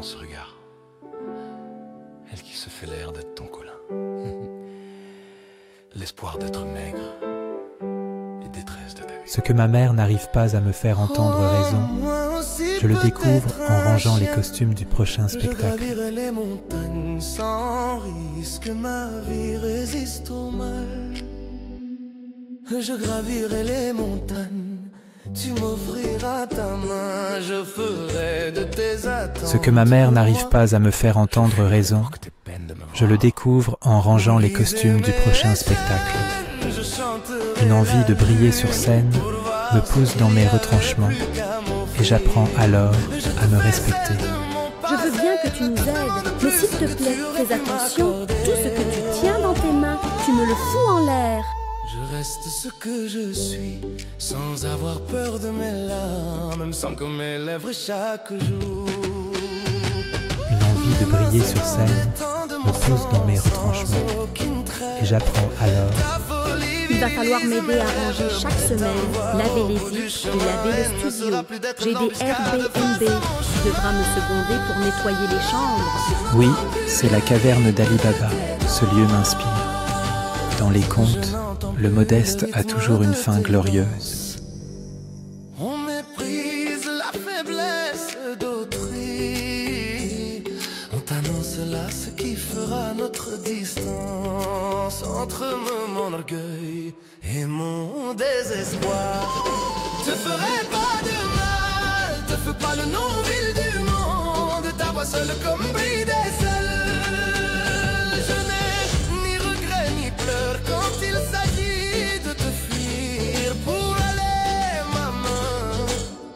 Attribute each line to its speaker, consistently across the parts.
Speaker 1: dans ce regard. Elle qui se fait l'air d'être ton colin. L'espoir d'être maigre et détresse de ta vie.
Speaker 2: Ce que ma mère n'arrive pas à me faire entendre raison, je le découvre en rangeant les costumes du prochain spectacle.
Speaker 3: Je gravirai les montagnes sans risque, ma vie résiste au mal. Je gravirai les montagnes, tu m'offriras ta main, je ferai de tes attentes.
Speaker 2: Ce que ma mère n'arrive pas à me faire entendre raison, je le découvre en rangeant les costumes du prochain spectacle. Une envie de briller sur scène me pousse dans mes retranchements et j'apprends alors à me respecter.
Speaker 4: Je veux bien que tu nous aides, mais s'il te plaît, fais attention, tout ce que tu tiens dans tes mains, tu me le fous en l'air.
Speaker 3: Je reste ce que je suis, sans avoir peur de mes larmes, sans que mes lèvres chaque jour.
Speaker 2: Une envie de briller sur scène me pousse dans mes retranchements et j'apprends alors.
Speaker 4: Il va falloir m'aider à ranger chaque semaine, laver les vitres et laver le studio. J'ai des Airbnb, tu devras me seconder pour nettoyer les chambres.
Speaker 2: Oui, c'est la caverne d'Ali Baba, ce lieu m'inspire. Dans les contes, le modeste a toujours une fin glorieuse.
Speaker 3: On méprise la faiblesse d'autrui. On t'annonce là ce qui fera notre distance entre mon orgueil et mon désespoir. Te ferai pas de mal, te fais pas le non-vil du monde. Ta voix seule comme brille des ailes. Je n'ai ni regret ni pleurs quand il s'agit de te fuir pour aller,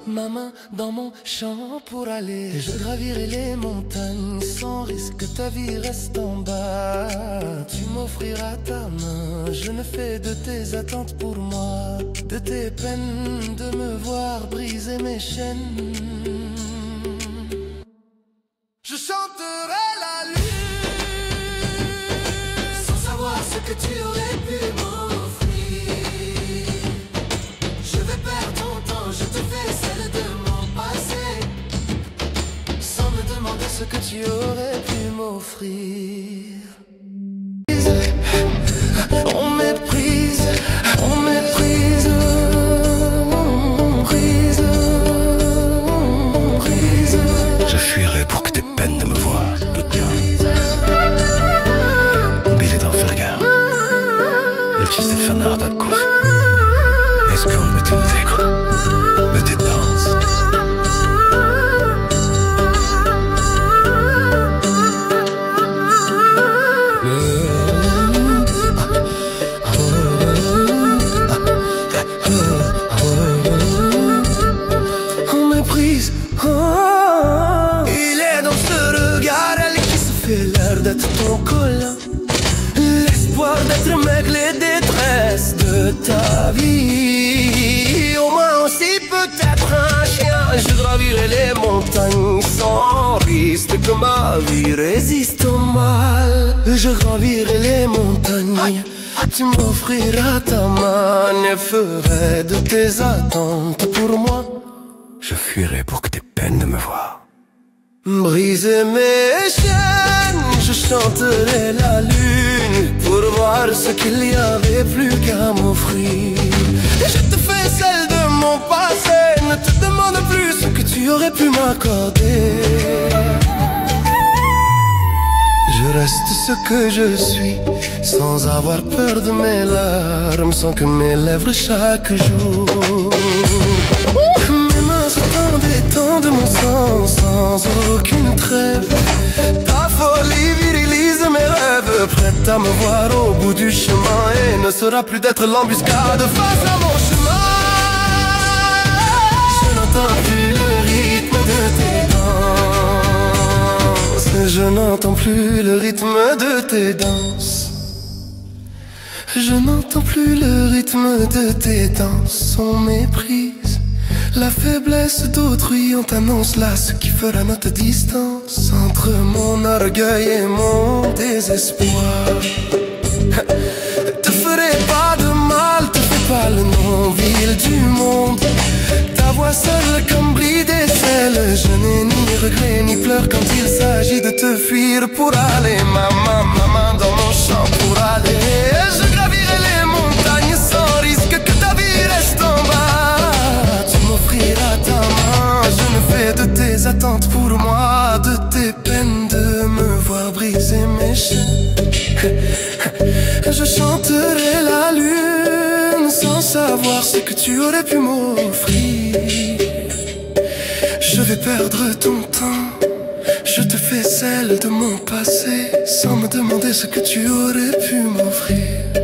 Speaker 3: ma main dans mon champ pour aller. Je gravirai les montagnes sans risque, ta vie reste en bas. Tu m'offriras ta main, je ne fais de tes attentes pour moi, de tes peines de me voir briser mes chaînes. Je chanterai la lune sans savoir ce que tu aurais pu m'offrir. Je vais perdre ton temps, je te fais celle de mon passé, sans me demander ce que tu aurais pu m'offrir. On méprise, on méprise, on prise, on prise.
Speaker 1: Je fuirai pour que t'aies peine de me voir, Billy dans le regard. Le petit Stéphane da Couve. Est-ce qu'on me t'intègre, me t'édanse?
Speaker 3: On méprise, il est dans ce regard, elle qui se fait l'air d'être ton colin. L'espoir d'être maigre, les détresses de ta vie. Au moins aussi peut-être un chien. Je gravirai les montagnes sans risque, que ma vie résiste au mal. Je gravirai les montagnes, tu m'offriras ta main et ferai de tes attentes pour moi.
Speaker 1: Je fuirai pour que t'aies peine de me voir.
Speaker 3: Briser mes chaînes, je chanterai la lune pour voir ce qu'il y avait plus qu'à m'offrir. Je te fais celle de mon passé, ne te demande plus ce que tu aurais pu m'accorder. Je reste ce que je suis, sans avoir peur de mes larmes, sans que mes lèvres chaque jour. Mes mains se tendent et tendent mon sang sans aucune trêve. Ta folie virilise mes rêves, prête à me voir au bout du chemin, et ne sera plus d'être l'embuscade face à mon chemin. Je n'entends plus le rythme de tes danses, je n'entends plus le rythme de tes danses. Je n'entends plus le rythme de tes danses, on méprise la faiblesse d'autrui, on t'annonce là ce qui fera notre distance entre mon orgueil et mon désespoir. Te ferai pas de mal, te fais pas le non-vil du monde. Ta voix seule comme brille des ailes, je n'ai ni regret ni pleurs. pleure quand il s'agit de te fuir pour aller ma main dans mon champ pour aller. Je gravirai les montagnes sans risque que ta vie reste en bas. Tu m'offriras ta main, je ne fais de tes attentes pour moi, de tes peines de me voir briser mes chaînes. Je chanterai la lune sans savoir ce que tu aurais pu m'offrir. Je vais perdre ton temps, je te fais celle de mon passé sans me demander ce que tu aurais pu m'offrir.